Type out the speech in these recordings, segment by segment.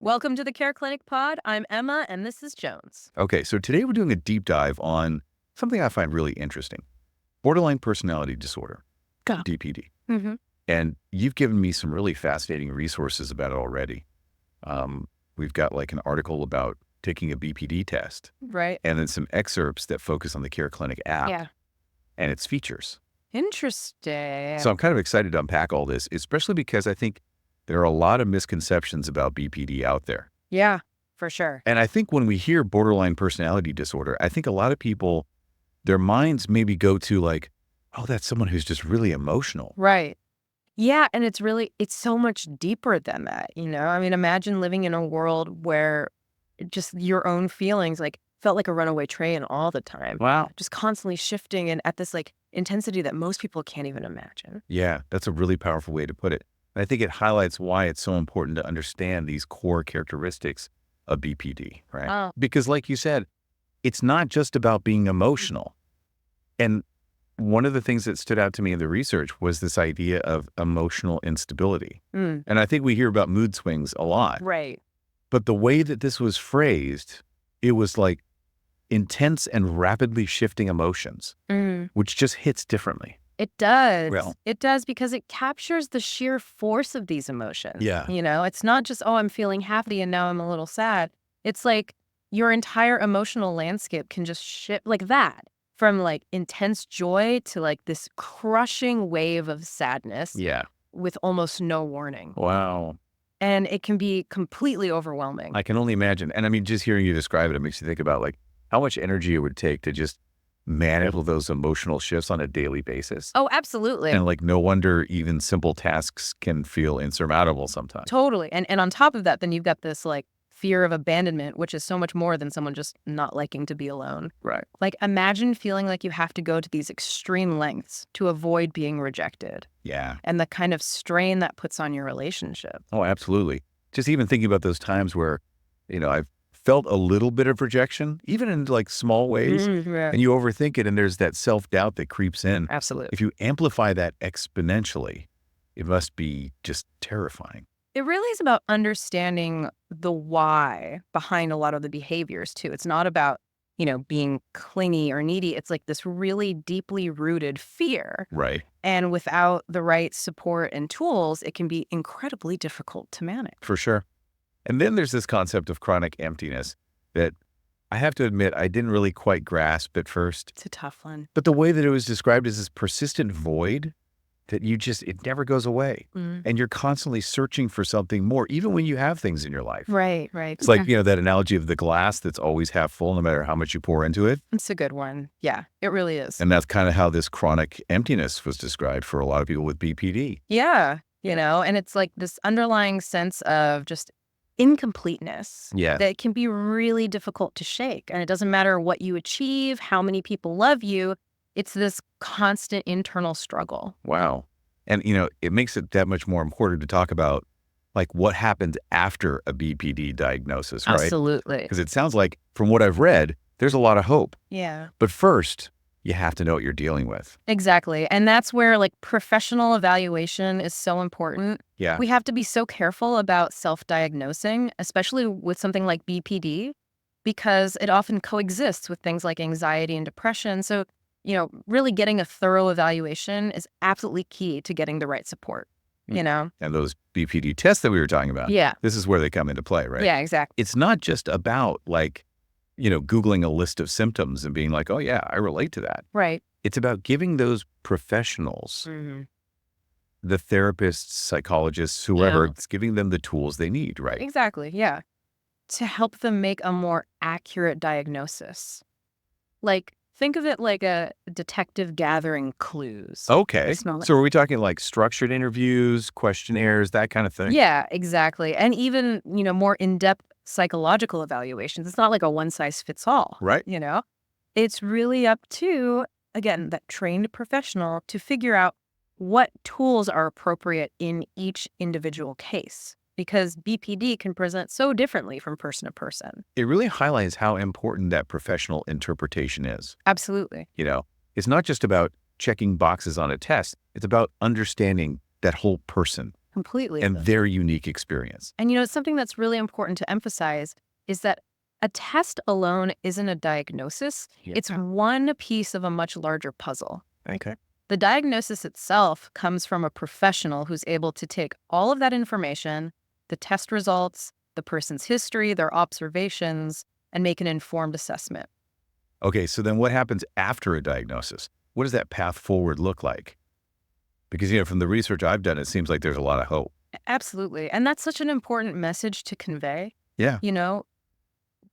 Welcome to the Care Clinic Pod. I'm Emma, and this is Jones. Okay, so today we're doing a deep dive on something I find really interesting. Borderline personality disorder, Go. BPD. Mm-hmm. And you've given me some really fascinating resources about it already. We've got like an article about taking a BPD test Right. and then some excerpts that focus on the Care Clinic app Yeah. and its features. Interesting. So I'm kind of excited to unpack all this, especially because I think there are a lot of misconceptions about BPD out there. Yeah, for sure. And I think when we hear borderline personality disorder, I think a lot of people, their minds maybe go to like, oh, that's someone who's just really emotional. Right. Yeah, and it's so much deeper than that, I mean, imagine living in a world where just your own feelings felt like a runaway train all the time. Wow. Just constantly shifting and at this intensity that most people can't even imagine. Yeah, that's a really powerful way to put it. And I think it highlights why it's so important to understand these core characteristics of BPD, right? Oh. Because like you said, it's not just about being emotional. And one of the things that stood out to me in the research was this idea of emotional instability. Mm. And I think we hear about mood swings a lot. Right. But the way that this was phrased, it was like intense and rapidly shifting emotions, which just hits differently. It does. Well. It does because it captures the sheer force of these emotions. Yeah. It's not just, oh, I'm feeling happy and now I'm a little sad. It's like your entire emotional landscape can just shift like that from like intense joy to like this crushing wave of sadness Yeah. with almost no warning. Wow. And it can be completely overwhelming. I can only imagine. And I mean, just hearing you describe it, it makes you think about like how much energy it would take to just manage those emotional shifts on a daily basis. Oh, absolutely. And like, no wonder even simple tasks can feel insurmountable sometimes. Totally. And on top of that, then you've got this like fear of abandonment, which is so much more than someone just not liking to be alone. Right. Like imagine feeling like you have to go to these extreme lengths to avoid being rejected Yeah. and the kind of strain that puts on your relationship. Oh, absolutely. Just even thinking about those times where, I've felt a little bit of rejection, even in like small ways, and you overthink it and there's that self-doubt that creeps in. Absolutely. If you amplify that exponentially, it must be just terrifying. It really is about understanding the why behind a lot of the behaviors too. It's not about, being clingy or needy. It's like this really deeply rooted fear. Right. And without the right support and tools, it can be incredibly difficult to manage. For sure. And then there's this concept of chronic emptiness that I have to admit I didn't really quite grasp at first. It's a tough one. But the way that it was described as this persistent void that it never goes away. And you're constantly searching for something more, even when you have things in your life. Right. It's like, that analogy of the glass that's always half full, no matter how much you pour into it. It's a good one. Yeah, it really is. And that's kind of how this chronic emptiness was described for a lot of people with BPD. Yeah, and it's like this underlying sense of just incompleteness that can be really difficult to shake. And it doesn't matter what you achieve, how many people love you. It's this constant internal struggle. Wow. And, it makes it that much more important to talk about like what happens after a BPD diagnosis, right? Absolutely. Because it sounds like from what I've read, there's a lot of hope. Yeah. But first, you have to know what you're dealing with. Exactly. And that's where like professional evaluation is so important. Yeah. We have to be so careful about self-diagnosing, especially with something like BPD, because it often coexists with things like anxiety and depression. So, really getting a thorough evaluation is absolutely key to getting the right support, And those BPD tests that we were talking about. Yeah. This is where they come into play, right? Yeah, exactly. It's not just about like, Googling a list of symptoms and being like, oh yeah, I relate to that. Right. It's about giving those professionals, the therapists, psychologists, whoever, it's giving them the tools they need, right? Exactly. Yeah. To help them make a more accurate diagnosis. Like, think of it like a detective gathering clues. Okay. It's not like- So are we talking like structured interviews, questionnaires, that kind of thing? Yeah, exactly. And even, more in-depth psychological evaluations. It's not like a one-size-fits-all. Right. It's really up to, again, that trained professional to figure out what tools are appropriate in each individual case. Because BPD can present so differently from person to person. It really highlights how important that professional interpretation is. Absolutely. It's not just about checking boxes on a test. It's about understanding that whole person Completely. and their unique experience. And, something that's really important to emphasize is that a test alone isn't a diagnosis. Yeah. It's one piece of a much larger puzzle. Okay. The diagnosis itself comes from a professional who's able to take all of that information, the test results, the person's history, their observations, and make an informed assessment. Okay, so then what happens after a diagnosis? What does that path forward look like? Because, from the research I've done, it seems like there's a lot of hope. Absolutely. And that's such an important message to convey. Yeah.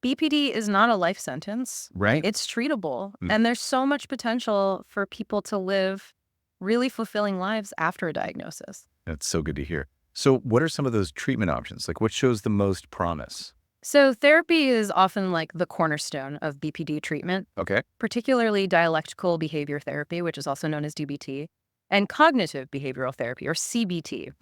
BPD is not a life sentence. Right? It's treatable. And there's so much potential for people to live really fulfilling lives after a diagnosis. That's so good to hear. So what are some of those treatment options? Like what shows the most promise? So therapy is often like the cornerstone of BPD treatment, Okay. particularly dialectical behavior therapy, which is also known as DBT, and cognitive behavioral therapy, or CBT.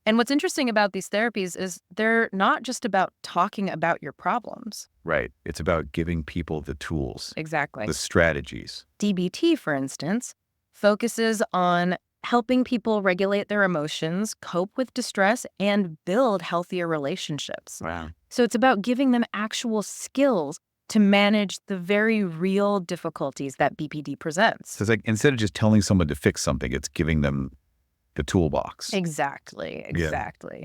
And what's interesting about these therapies is they're not just about talking about your problems. Right. It's about giving people the tools, Exactly. the strategies. DBT, for instance, focuses on helping people regulate their emotions, cope with distress, and build healthier relationships. Wow. So it's about giving them actual skills to manage the very real difficulties that BPD presents. So it's like instead of just telling someone to fix something, it's giving them the toolbox. Exactly.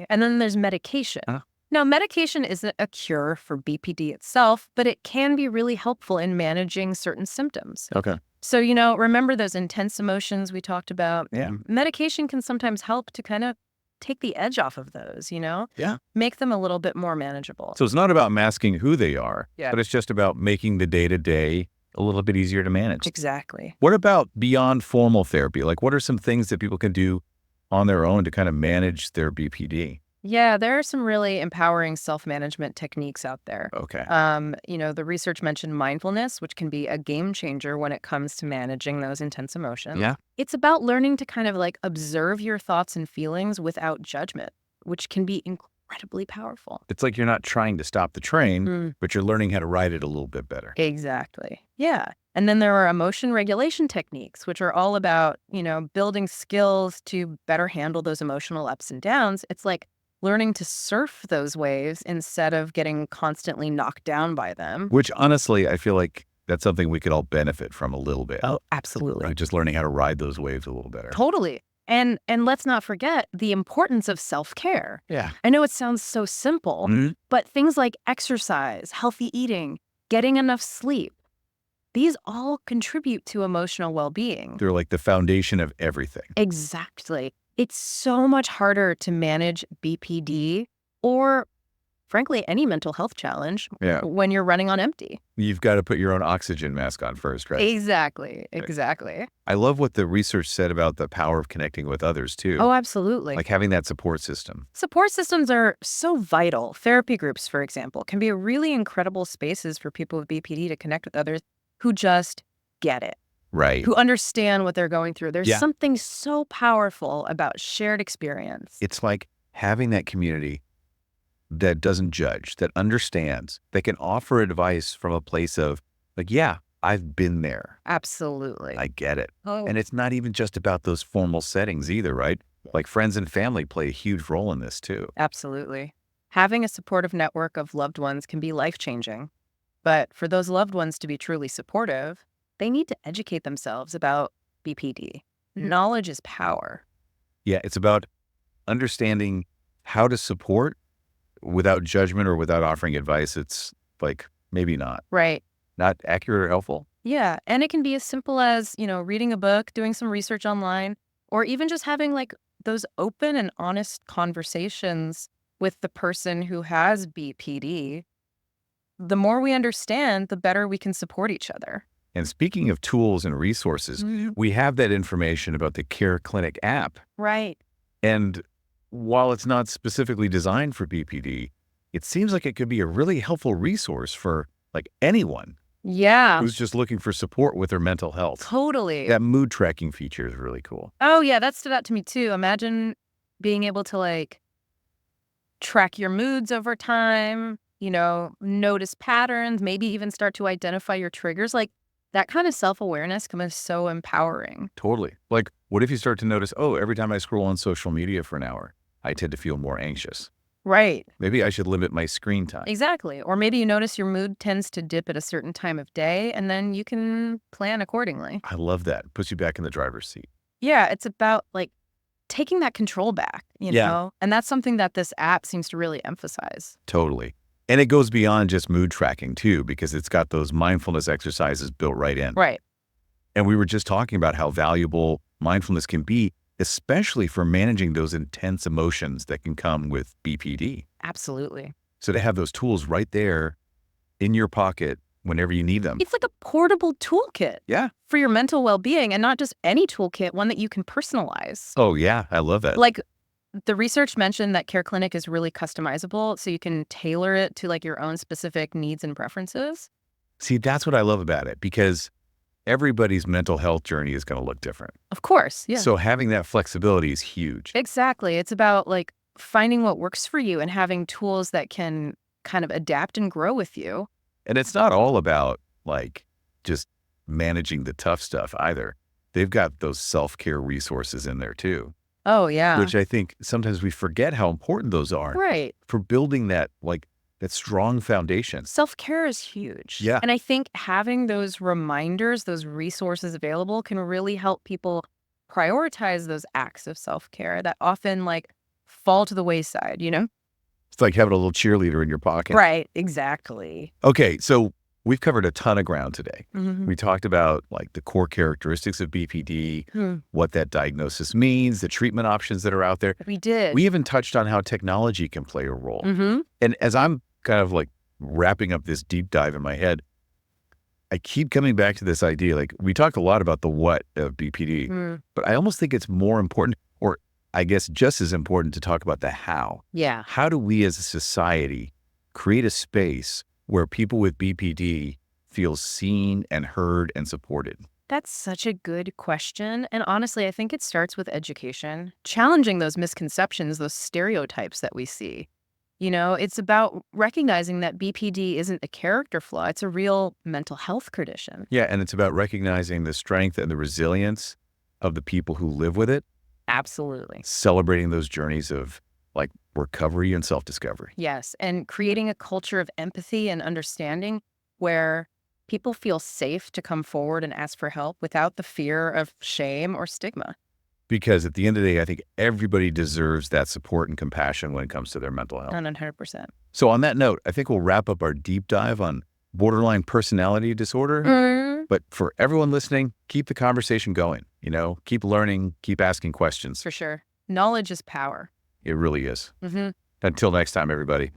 And then there's medication. Now, medication isn't a cure for BPD itself, but it can be really helpful in managing certain symptoms. Okay. So, remember those intense emotions we talked about? Yeah. Medication can sometimes help to kind of take the edge off of those, Yeah. Make them a little bit more manageable. So it's not about masking who they are, Yeah. but it's just about making the day-to-day a little bit easier to manage. Exactly. What about beyond formal therapy? Like what are some things that people can do on their own to kind of manage their BPD? Yeah, there are some really empowering self-management techniques out there. Okay. The research mentioned mindfulness, which can be a game changer when it comes to managing those intense emotions. Yeah. It's about learning to kind of like observe your thoughts and feelings without judgment, which can be incredibly powerful. It's like you're not trying to stop the train, but you're learning how to ride it a little bit better. Exactly. Yeah. And then there are emotion regulation techniques, which are all about, building skills to better handle those emotional ups and downs. It's like learning to surf those waves instead of getting constantly knocked down by them. Which honestly, I feel like that's something we could all benefit from a little bit. Oh, absolutely. Right? Just learning how to ride those waves a little better. Totally. And let's not forget the importance of self-care. Yeah. I know it sounds so simple, but things like exercise, healthy eating, getting enough sleep, these all contribute to emotional well-being. They're like the foundation of everything. Exactly. It's so much harder to manage BPD or, frankly, any mental health challenge when you're running on empty. You've got to put your own oxygen mask on first, right? Exactly. I love what the research said about the power of connecting with others, too. Oh, absolutely. Like having that support system. Support systems are so vital. Therapy groups, for example, can be really incredible spaces for people with BPD to connect with others who just get it. Right. Who understand what they're going through. There's something so powerful about shared experience. It's like having that community that doesn't judge, that understands, that can offer advice from a place of like, yeah, I've been there. Absolutely. I get it. Oh. And it's not even just about those formal settings either, right? Like friends and family play a huge role in this too. Absolutely. Having a supportive network of loved ones can be life-changing. But for those loved ones to be truly supportive, they need to educate themselves about BPD. Knowledge is power. Yeah, it's about understanding how to support without judgment or without offering advice. It's like, maybe not. Right. Not accurate or helpful. Yeah. And it can be as simple as, reading a book, doing some research online, or even just having like those open and honest conversations with the person who has BPD. The more we understand, the better we can support each other. And speaking of tools and resources, we have that information about the Care Clinic app. Right. And while it's not specifically designed for BPD, it seems like it could be a really helpful resource for like anyone. Yeah. Who's just looking for support with their mental health. Totally. That mood tracking feature is really cool. Oh, yeah. That stood out to me too. Imagine being able to like track your moods over time, notice patterns, maybe even start to identify your triggers. Like that kind of self-awareness can be so empowering. Totally. Like, what if you start to notice, oh, every time I scroll on social media for an hour, I tend to feel more anxious. Right. Maybe I should limit my screen time. Exactly. Or maybe you notice your mood tends to dip at a certain time of day, and then you can plan accordingly. I love that. Puts you back in the driver's seat. Yeah, it's about like taking that control back, Yeah, And that's something that this app seems to really emphasize. totally. And it goes beyond just mood tracking too, because it's got those mindfulness exercises built right in. Right. And we were just talking about how valuable mindfulness can be, especially for managing those intense emotions that can come with BPD. Absolutely. So to have those tools right there in your pocket whenever you need them. It's like a portable toolkit Yeah. for your mental well-being, and not just any toolkit, one that you can personalize. Oh, yeah. I love that. Like the research mentioned that Care Clinic is really customizable, so you can tailor it to like your own specific needs and preferences. See, that's what I love about it, because everybody's mental health journey is going to look different. Of course, yeah. So having that flexibility is huge. Exactly. It's about like finding what works for you and having tools that can kind of adapt and grow with you. And it's not all about like just managing the tough stuff either. They've got those self-care resources in there too, Oh, yeah. which I think sometimes we forget how important those are Right. for building that that strong foundation. Self-care is huge. Yeah. And I think having those reminders, those resources available can really help people prioritize those acts of self-care that often like fall to the wayside? It's like having a little cheerleader in your pocket. Right. Exactly. Okay, so we've covered a ton of ground today. Mhm. We talked about like the core characteristics of BPD, Hmm. what that diagnosis means, the treatment options that are out there. We did. We even touched on how technology can play a role. Mm-hmm. And as I'm kind of like wrapping up this deep dive in my head, I keep coming back to this idea. Like we talked a lot about the what of BPD, but I almost think it's more important, or I guess just as important, to talk about the how. Yeah. How do we as a society create a space where people with BPD feel seen and heard and supported? That's such a good question. And honestly, I think it starts with education, challenging those misconceptions, those stereotypes that we see. It's about recognizing that BPD isn't a character flaw, it's a real mental health condition. Yeah, and it's about recognizing the strength and the resilience of the people who live with it, Absolutely. celebrating those journeys of like recovery and self-discovery. Yes. And creating a culture of empathy and understanding where people feel safe to come forward and ask for help without the fear of shame or stigma. Because at the end of the day, I think everybody deserves that support and compassion when it comes to their mental health. 100%. So on that note, I think we'll wrap up our deep dive on borderline personality disorder. But for everyone listening, keep the conversation going, keep learning, keep asking questions. For sure. Knowledge is power. It really is. Mm-hmm. Until next time, everybody.